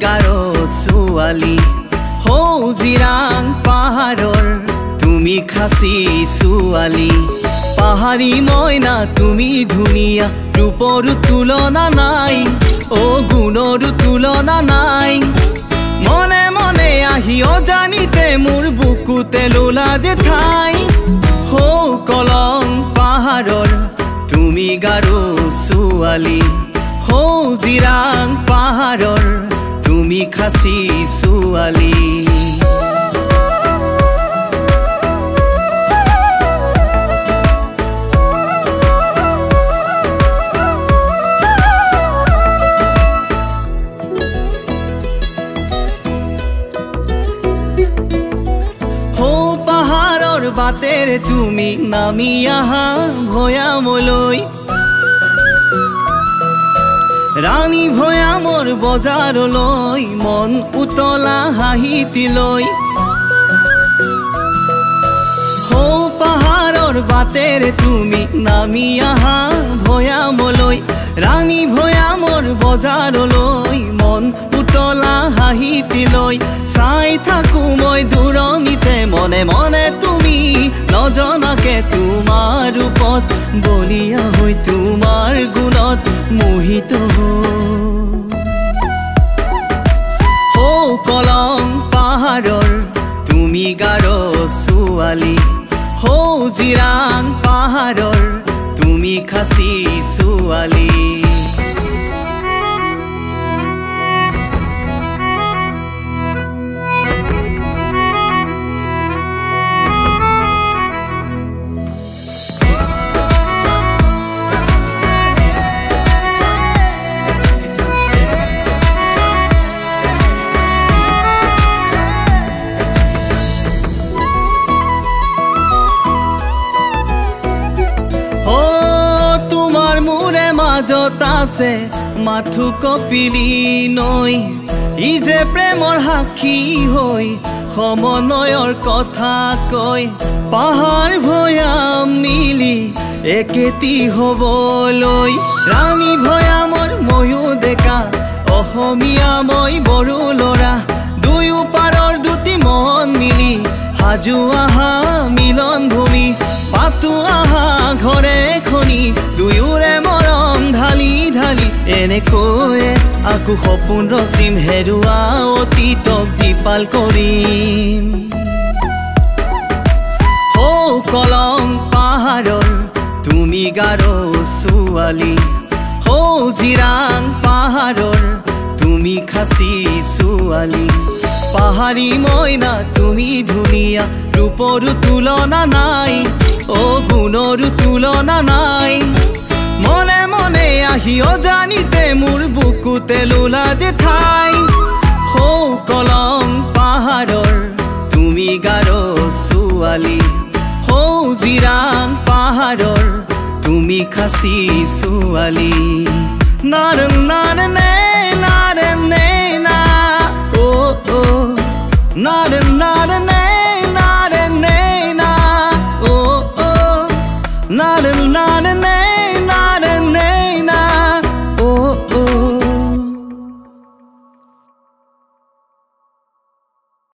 গাৰো ছোৱালী হৌজিৰাং পাহাৰৰ তুমি খাচী ছোৱালী পাহাৰী মইনা তুমি ধুনীয়া ৰূপৰো তুলনা নাই ও গুণৰো তুলনা নাই মনে মনে আহি অজানিতে মোৰ বুকুতে লোলা যে ঠাই হৌ কলং পাহাৰৰ তুমি গাৰো ছোৱালী হৌজিৰাং পাহাৰৰ তুমি খাচী ছোৱালী বাটেৰে তুমি নামি আহা ভৈয়ামলৈ ৰাণী ভৈয়ামৰ বজাৰলৈ মন উতলা হাঁহিতিলৈ হৌ পাহাৰৰ বাটেৰে তুমি নামি আহা ভৈয়ামলৈ ৰাণী ভৈয়ামৰ বজাৰলৈ মন উতলা হাঁহিতিলৈ চাই থাকো মই দূৰণিতে মনে মনে তুমি নজনাকে তোমাৰ ৰূপত বলিয়া হৈ তোমাৰ গুণত মোহিত হৌ কলং পাহাৰৰ তুমি গাৰো ছোৱালী হৌজিৰাং পাহাৰৰ তুমি খাচী ছোৱালী আছে মাথু কপিলি নৈ ই যে প্ৰেমৰ সাক্ষী হৈ সমনয়ৰ কথা কয় পাহাৰ ভৈয়াম মিলি একেটি হবলৈ ৰাণী ভৈয়ামৰ ময়ো ডেকা অসমীয়া মই বড়ো ল'ৰা দুয়ো পাৰৰ দুটি মন মিলি সাজু আহা মিলন ভূমি পাতো আহা ঘৰে খনি দুয়োৰে মৰম ঢালি ঢালি এনেকৈয়ে আকো সপোন ৰচিম হেৰুৱা অতীতক জীপাল কৰিম হৌ কলং পাহাৰৰ তুমি গাৰো ছোৱালী হৌজিৰাং পাহাৰৰ তুমি খাচী ছোৱালী পাহাৰী মইনা তুমি ধুনীয়া ৰূপৰো তুলনা নাই ও গুণৰো তুলনা নাই মনে মনে আহি অজানিতে মোৰ বুকুতে লোলা যে ঠাই হৌ কলং পাহাৰৰ তুমি গাৰো ছোৱালী হৌজিৰাং পাহাৰৰ তুমি খাচী ছোৱালী নাৰ নাৰ নে